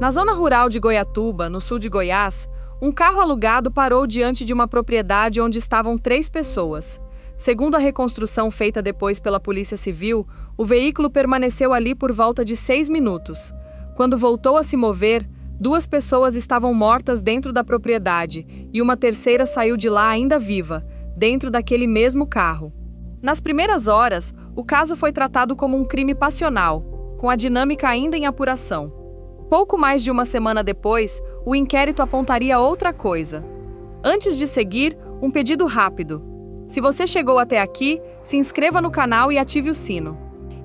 Na zona rural de Goiatuba, no sul de Goiás, um carro alugado parou diante de uma propriedade onde estavam 3 pessoas. Segundo a reconstrução feita depois pela Polícia Civil, o veículo permaneceu ali por volta de 6 minutos. Quando voltou a se mover, 2 pessoas estavam mortas dentro da propriedade e uma terceira saiu de lá ainda viva, dentro daquele mesmo carro. Nas primeiras horas, o caso foi tratado como um crime passional, com a dinâmica ainda em apuração. Pouco mais de uma semana depois, o inquérito apontaria outra coisa. Antes de seguir, um pedido rápido. Se você chegou até aqui, se inscreva no canal e ative o sino.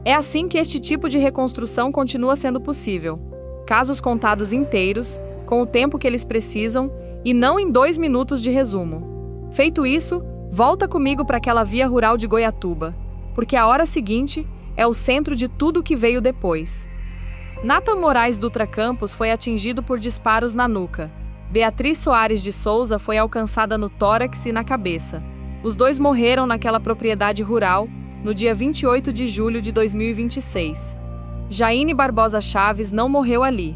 É assim que este tipo de reconstrução continua sendo possível. Casos contados inteiros, com o tempo que eles precisam, e não em 2 minutos de resumo. Feito isso, volta comigo para aquela via rural de Goiatuba, porque a hora seguinte é o centro de tudo o que veio depois. Nathan Moraes Dutra Campos foi atingido por disparos na nuca. Beatriz Soares de Souza foi alcançada no tórax e na cabeça. Os 2 morreram naquela propriedade rural, no dia 28 de julho de 2026. Jaine Barbosa Chaves não morreu ali.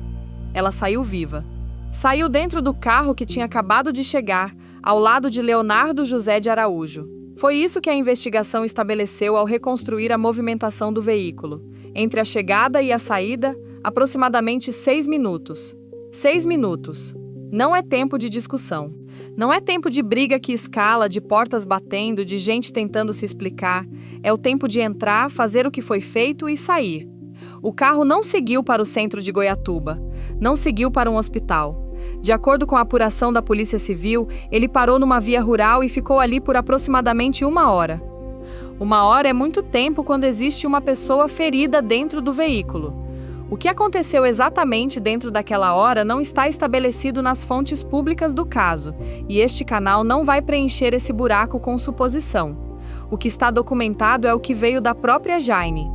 Ela saiu viva. Saiu dentro do carro que tinha acabado de chegar, ao lado de Leonardo José de Araújo. Foi isso que a investigação estabeleceu ao reconstruir a movimentação do veículo. Entre a chegada e a saída, aproximadamente 6 minutos. 6 minutos. Não é tempo de discussão. Não é tempo de briga que escala, de portas batendo, de gente tentando se explicar. É o tempo de entrar, fazer o que foi feito e sair. O carro não seguiu para o centro de Goiatuba. Não seguiu para um hospital. De acordo com a apuração da Polícia Civil, ele parou numa via rural e ficou ali por aproximadamente 1 hora. 1 hora é muito tempo quando existe uma pessoa ferida dentro do veículo. O que aconteceu exatamente dentro daquela hora não está estabelecido nas fontes públicas do caso, e este canal não vai preencher esse buraco com suposição. O que está documentado é o que veio da própria Jaine.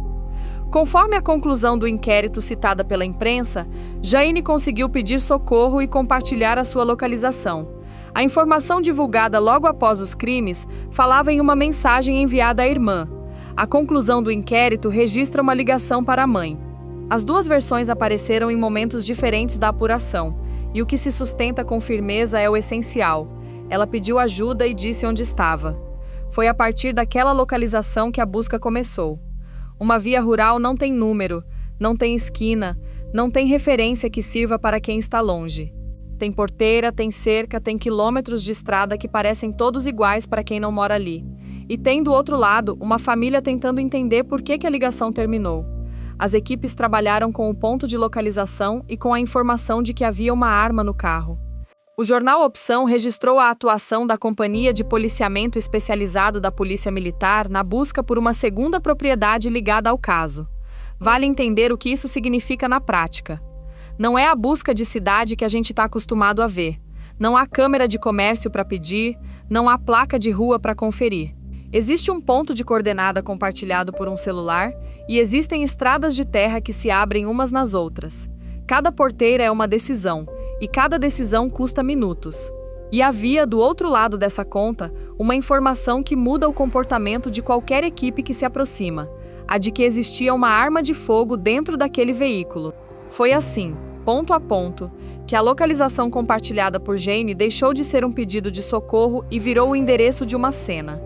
Conforme a conclusão do inquérito citada pela imprensa, Jaine conseguiu pedir socorro e compartilhar a sua localização. A informação divulgada logo após os crimes falava em uma mensagem enviada à irmã. A conclusão do inquérito registra uma ligação para a mãe. As 2 versões apareceram em momentos diferentes da apuração, e o que se sustenta com firmeza é o essencial. Ela pediu ajuda e disse onde estava. Foi a partir daquela localização que a busca começou. Uma via rural não tem número, não tem esquina, não tem referência que sirva para quem está longe. Tem porteira, tem cerca, tem quilômetros de estrada que parecem todos iguais para quem não mora ali. E tem do outro lado uma família tentando entender por que a ligação terminou. As equipes trabalharam com o ponto de localização e com a informação de que havia uma arma no carro. O jornal Opção registrou a atuação da Companhia de Policiamento Especializado da Polícia Militar na busca por uma segunda propriedade ligada ao caso. Vale entender o que isso significa na prática. Não é a busca de cidade que a gente está acostumado a ver. Não há câmera de comércio para pedir, não há placa de rua para conferir. Existe um ponto de coordenada compartilhado por um celular e existem estradas de terra que se abrem umas nas outras. Cada porteira é uma decisão, e cada decisão custa minutos. E havia, do outro lado dessa conta, uma informação que muda o comportamento de qualquer equipe que se aproxima, a de que existia uma arma de fogo dentro daquele veículo. Foi assim, ponto a ponto, que a localização compartilhada por Jaine deixou de ser um pedido de socorro e virou o endereço de uma cena.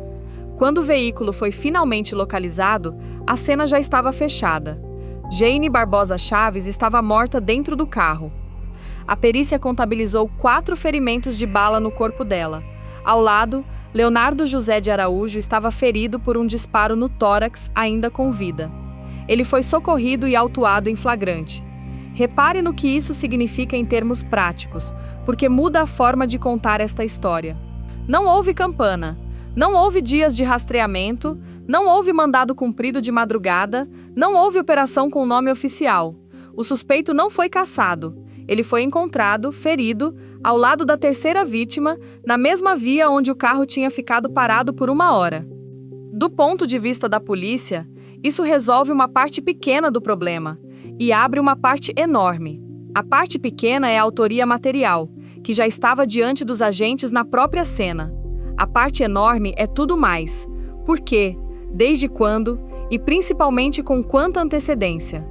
Quando o veículo foi finalmente localizado, a cena já estava fechada. Jaine Barbosa Chaves estava morta dentro do carro. A perícia contabilizou 4 ferimentos de bala no corpo dela. Ao lado, Leonardo José de Araújo estava ferido por um disparo no tórax, ainda com vida. Ele foi socorrido e autuado em flagrante. Repare no que isso significa em termos práticos, porque muda a forma de contar esta história. Não houve campana, não houve dias de rastreamento, não houve mandado cumprido de madrugada, não houve operação com nome oficial. O suspeito não foi caçado. Ele foi encontrado, ferido, ao lado da terceira vítima, na mesma via onde o carro tinha ficado parado por 1 hora. Do ponto de vista da polícia, isso resolve uma parte pequena do problema e abre uma parte enorme. A parte pequena é a autoria material, que já estava diante dos agentes na própria cena. A parte enorme é tudo mais. Por quê? Desde quando? E principalmente com quanta antecedência?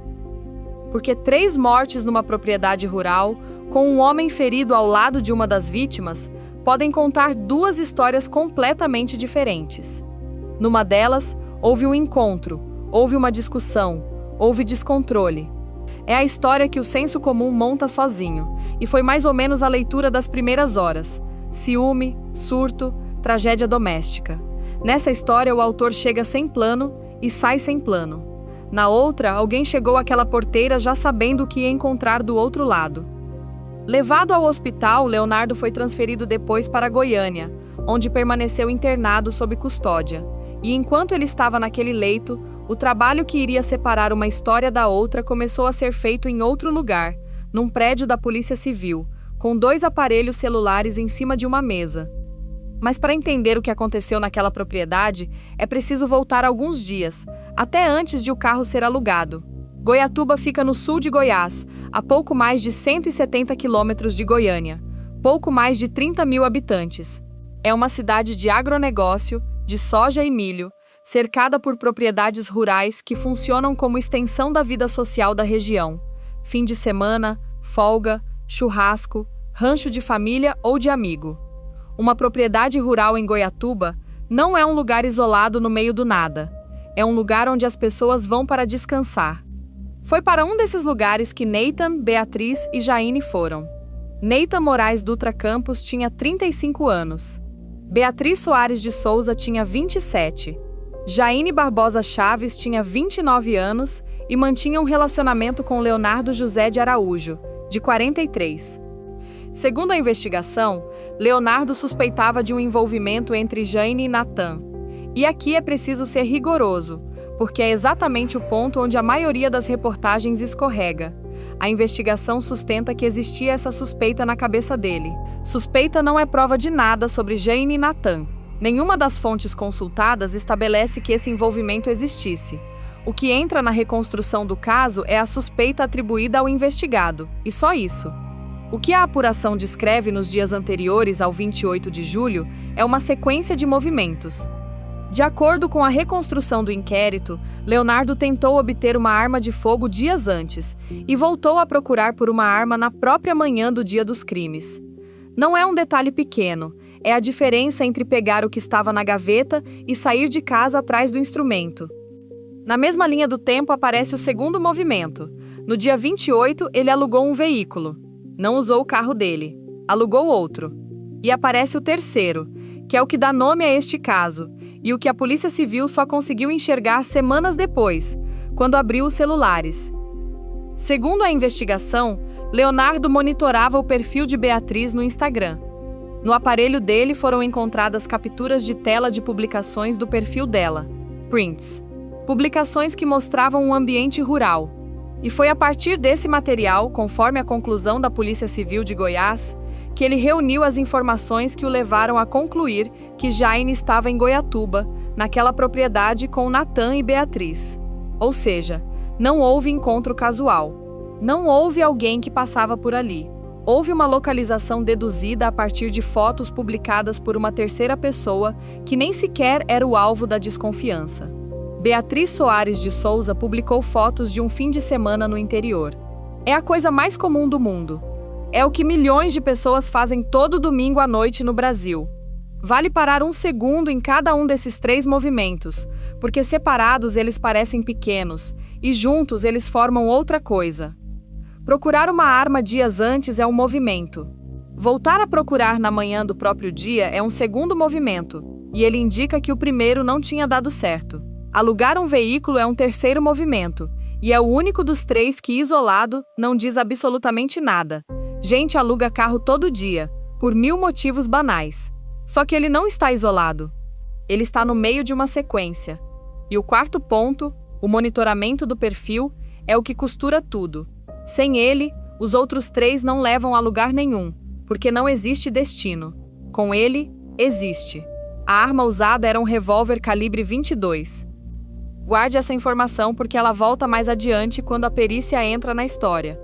porque 3 mortes numa propriedade rural, com um homem ferido ao lado de uma das vítimas, podem contar 2 histórias completamente diferentes. Numa delas, houve um encontro, houve uma discussão, houve descontrole. É a história que o senso comum monta sozinho, e foi mais ou menos a leitura das primeiras horas. Ciúme, surto, tragédia doméstica. Nessa história, o autor chega sem plano e sai sem plano. Na outra, alguém chegou àquela porteira já sabendo o que ia encontrar do outro lado. Levado ao hospital, Leonardo foi transferido depois para Goiânia, onde permaneceu internado sob custódia. E enquanto ele estava naquele leito, o trabalho que iria separar uma história da outra começou a ser feito em outro lugar, num prédio da Polícia Civil, com 2 aparelhos celulares em cima de uma mesa. Mas para entender o que aconteceu naquela propriedade, é preciso voltar alguns dias, até antes de o carro ser alugado. Goiatuba fica no sul de Goiás, a pouco mais de 170 quilômetros de Goiânia, pouco mais de 30 mil habitantes. É uma cidade de agronegócio, de soja e milho, cercada por propriedades rurais que funcionam como extensão da vida social da região. Fim de semana, folga, churrasco, rancho de família ou de amigo. Uma propriedade rural em Goiatuba não é um lugar isolado no meio do nada. É um lugar onde as pessoas vão para descansar. Foi para um desses lugares que Nathan, Beatriz e Jaine foram. Nathan Moraes Dutra Campos tinha 35 anos. Beatriz Soares de Souza tinha 27. Jaine Barbosa Chaves tinha 29 anos e mantinha um relacionamento com Leonardo José de Araújo, de 43. Segundo a investigação, Leonardo suspeitava de um envolvimento entre Jaine e Nathan. E aqui é preciso ser rigoroso, porque é exatamente o ponto onde a maioria das reportagens escorrega. A investigação sustenta que existia essa suspeita na cabeça dele. Suspeita não é prova de nada sobre Jaine e Nathan. Nenhuma das fontes consultadas estabelece que esse envolvimento existisse. O que entra na reconstrução do caso é a suspeita atribuída ao investigado, e só isso. O que a apuração descreve nos dias anteriores ao 28 de julho é uma sequência de movimentos. De acordo com a reconstrução do inquérito, Leonardo tentou obter uma arma de fogo dias antes e voltou a procurar por uma arma na própria manhã do dia dos crimes. Não é um detalhe pequeno, é a diferença entre pegar o que estava na gaveta e sair de casa atrás do instrumento. Na mesma linha do tempo aparece o segundo movimento. No dia 28, ele alugou um veículo. Não usou o carro dele, alugou outro. E aparece o terceiro, que é o que dá nome a este caso, e o que a Polícia Civil só conseguiu enxergar semanas depois, quando abriu os celulares. Segundo a investigação, Leonardo monitorava o perfil de Beatriz no Instagram. No aparelho dele foram encontradas capturas de tela de publicações do perfil dela, prints. Publicações que mostravam um ambiente rural. E foi a partir desse material, conforme a conclusão da Polícia Civil de Goiás, que ele reuniu as informações que o levaram a concluir que Jaine estava em Goiatuba, naquela propriedade com Nathan e Beatriz. Ou seja, não houve encontro casual. Não houve alguém que passava por ali. Houve uma localização deduzida a partir de fotos publicadas por uma terceira pessoa que nem sequer era o alvo da desconfiança. Beatriz Soares de Souza publicou fotos de um fim de semana no interior. É a coisa mais comum do mundo. É o que milhões de pessoas fazem todo domingo à noite no Brasil. Vale parar um segundo em cada um desses 3 movimentos, porque separados eles parecem pequenos, e juntos eles formam outra coisa. Procurar uma arma dias antes é um movimento. Voltar a procurar na manhã do próprio dia é um segundo movimento, e ele indica que o primeiro não tinha dado certo. Alugar um veículo é um terceiro movimento, e é o único dos 3 que, isolado, não diz absolutamente nada. Gente aluga carro todo dia, por 1000 motivos banais. Só que ele não está isolado. Ele está no meio de uma sequência. E o quarto ponto, o monitoramento do perfil, é o que costura tudo. Sem ele, os outros 3 não levam a lugar nenhum, porque não existe destino. Com ele, existe. A arma usada era um revólver calibre 22. Guarde essa informação porque ela volta mais adiante quando a perícia entra na história.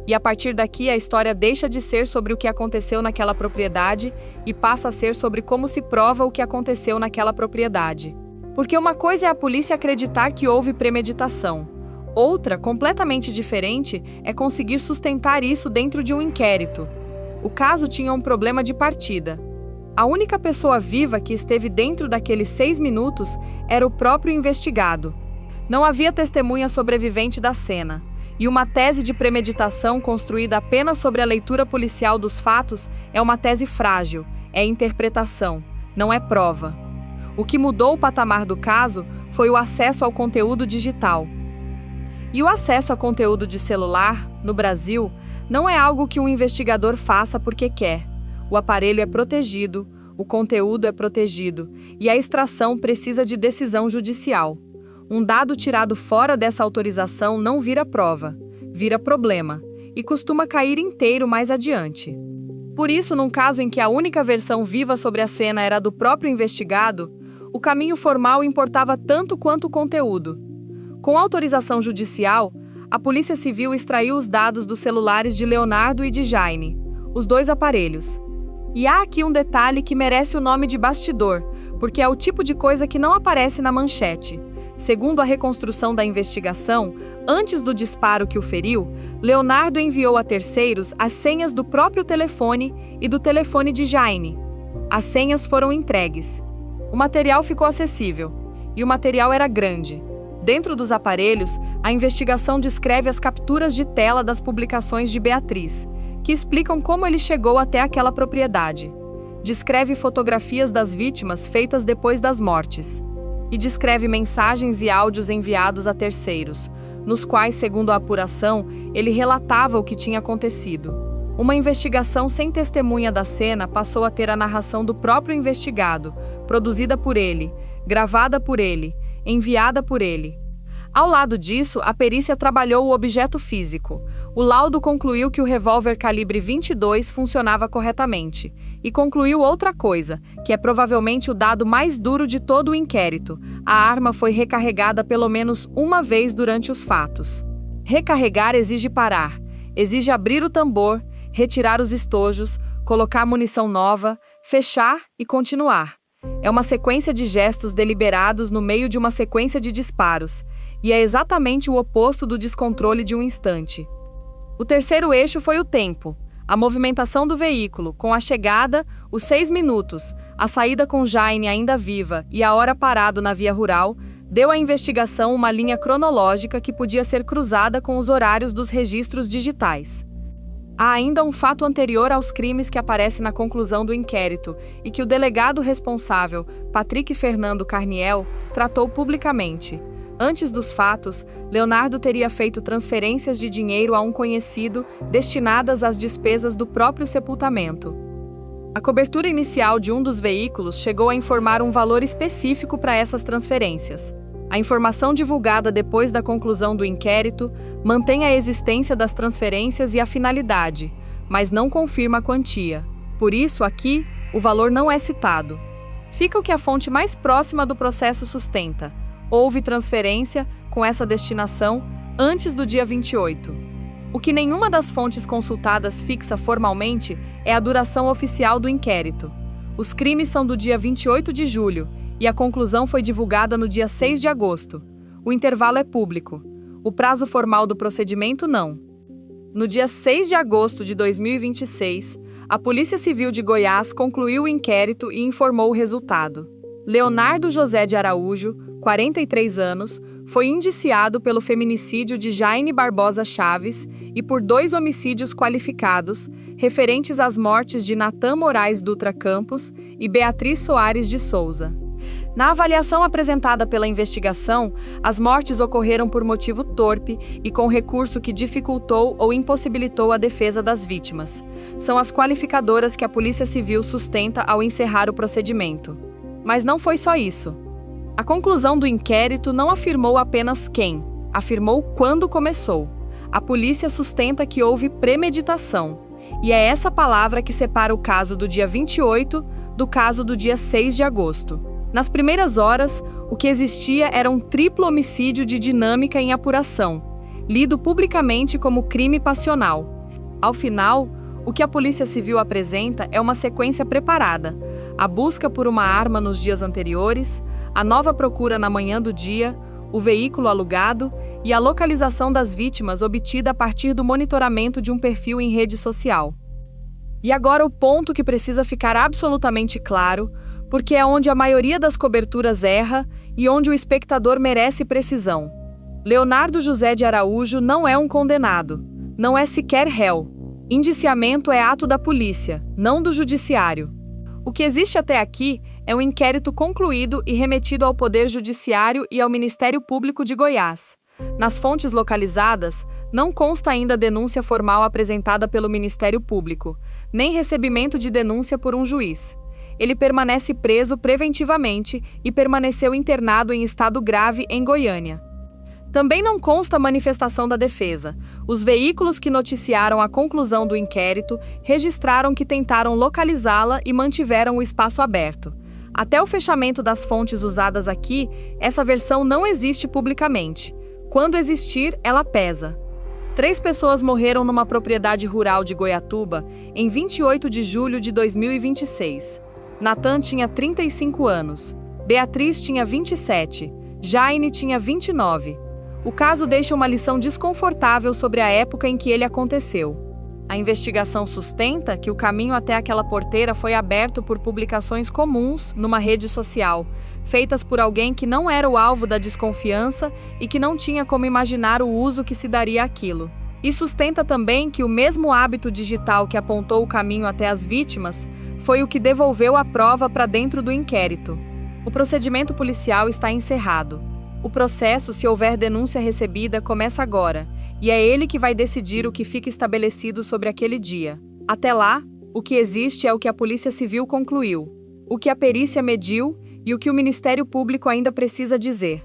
E a partir daqui a história deixa de ser sobre o que aconteceu naquela propriedade e passa a ser sobre como se prova o que aconteceu naquela propriedade. Porque uma coisa é a polícia acreditar que houve premeditação. Outra, completamente diferente, é conseguir sustentar isso dentro de um inquérito. O caso tinha um problema de partida. A única pessoa viva que esteve dentro daqueles 6 minutos era o próprio investigado. Não havia testemunha sobrevivente da cena, e uma tese de premeditação construída apenas sobre a leitura policial dos fatos é uma tese frágil, é interpretação, não é prova. O que mudou o patamar do caso foi o acesso ao conteúdo digital. E o acesso a conteúdo de celular, no Brasil, não é algo que um investigador faça porque quer. O aparelho é protegido, o conteúdo é protegido, e a extração precisa de decisão judicial. Um dado tirado fora dessa autorização não vira prova, vira problema, e costuma cair inteiro mais adiante. Por isso, num caso em que a única versão viva sobre a cena era do próprio investigado, o caminho formal importava tanto quanto o conteúdo. Com autorização judicial, a Polícia Civil extraiu os dados dos celulares de Leonardo e de Jaine, os 2 aparelhos. E há aqui um detalhe que merece o nome de bastidor, porque é o tipo de coisa que não aparece na manchete. Segundo a reconstrução da investigação, antes do disparo que o feriu, Leonardo enviou a terceiros as senhas do próprio telefone e do telefone de Jaine. As senhas foram entregues. O material ficou acessível, e o material era grande. Dentro dos aparelhos, a investigação descreve as capturas de tela das publicações de Beatriz, que explicam como ele chegou até aquela propriedade. Descreve fotografias das vítimas feitas depois das mortes. E descreve mensagens e áudios enviados a terceiros, nos quais, segundo a apuração, ele relatava o que tinha acontecido. Uma investigação sem testemunha da cena passou a ter a narração do próprio investigado, produzida por ele, gravada por ele, enviada por ele. Ao lado disso, a perícia trabalhou o objeto físico. O laudo concluiu que o revólver calibre 22 funcionava corretamente. E concluiu outra coisa, que é provavelmente o dado mais duro de todo o inquérito. A arma foi recarregada pelo menos uma vez durante os fatos. Recarregar exige parar, exige abrir o tambor, retirar os estojos, colocar munição nova, fechar e continuar. É uma sequência de gestos deliberados no meio de uma sequência de disparos, e é exatamente o oposto do descontrole de um instante. O terceiro eixo foi o tempo, a movimentação do veículo, com a chegada, os 6 minutos, a saída com Jaine ainda viva e a hora parado na via rural, deu à investigação uma linha cronológica que podia ser cruzada com os horários dos registros digitais. Há ainda um fato anterior aos crimes que aparece na conclusão do inquérito e que o delegado responsável, Patrick Fernando Carniel, tratou publicamente. Antes dos fatos, Leonardo teria feito transferências de dinheiro a um conhecido destinadas às despesas do próprio sepultamento. A cobertura inicial de um dos veículos chegou a informar um valor específico para essas transferências. A informação divulgada depois da conclusão do inquérito mantém a existência das transferências e a finalidade, mas não confirma a quantia. Por isso, aqui, o valor não é citado. Fica o que a fonte mais próxima do processo sustenta. Houve transferência com essa destinação antes do dia 28. O que nenhuma das fontes consultadas fixa formalmente é a duração oficial do inquérito. Os crimes são do dia 28 de julho e a conclusão foi divulgada no dia 6 de agosto. O intervalo é público. O prazo formal do procedimento não. No dia 6 de agosto de 2026, a Polícia Civil de Goiás concluiu o inquérito e informou o resultado. Leonardo José de Araújo, 43 anos, foi indiciado pelo feminicídio de Jaine Barbosa Chaves e por 2 homicídios qualificados, referentes às mortes de Natan Moraes Dutra Campos e Beatriz Soares de Souza. Na avaliação apresentada pela investigação, as mortes ocorreram por motivo torpe e com recurso que dificultou ou impossibilitou a defesa das vítimas. São as qualificadoras que a Polícia Civil sustenta ao encerrar o procedimento. Mas não foi só isso. A conclusão do inquérito não afirmou apenas quem, afirmou quando começou. A polícia sustenta que houve premeditação, e é essa palavra que separa o caso do dia 28 do caso do dia 6 de agosto. Nas primeiras horas, o que existia era um triplo homicídio de dinâmica em apuração, lido publicamente como crime passional. Ao final, o que a Polícia Civil apresenta é uma sequência preparada: a busca por uma arma nos dias anteriores, a nova procura na manhã do dia, o veículo alugado e a localização das vítimas obtida a partir do monitoramento de um perfil em rede social. E agora o ponto que precisa ficar absolutamente claro, porque é onde a maioria das coberturas erra e onde o espectador merece precisão. Leonardo José de Araújo não é um condenado, não é sequer réu. Indiciamento é ato da polícia, não do judiciário. O que existe até aqui é um inquérito concluído e remetido ao Poder Judiciário e ao Ministério Público de Goiás. Nas fontes localizadas, não consta ainda denúncia formal apresentada pelo Ministério Público, nem recebimento de denúncia por um juiz. Ele permanece preso preventivamente e permaneceu internado em estado grave em Goiânia. Também não consta manifestação da defesa. Os veículos que noticiaram a conclusão do inquérito registraram que tentaram localizá-la e mantiveram o espaço aberto. Até o fechamento das fontes usadas aqui, essa versão não existe publicamente. Quando existir, ela pesa. 3 pessoas morreram numa propriedade rural de Goiatuba em 28 de julho de 2026. Natan tinha 35 anos, Beatriz tinha 27, Jaine tinha 29. O caso deixa uma lição desconfortável sobre a época em que ele aconteceu. A investigação sustenta que o caminho até aquela porteira foi aberto por publicações comuns numa rede social, feitas por alguém que não era o alvo da desconfiança e que não tinha como imaginar o uso que se daria àquilo. E sustenta também que o mesmo hábito digital que apontou o caminho até as vítimas foi o que devolveu a prova para dentro do inquérito. O procedimento policial está encerrado. O processo, se houver denúncia recebida, começa agora, e é ele que vai decidir o que fica estabelecido sobre aquele dia. Até lá, o que existe é o que a Polícia Civil concluiu, o que a perícia mediu e o que o Ministério Público ainda precisa dizer.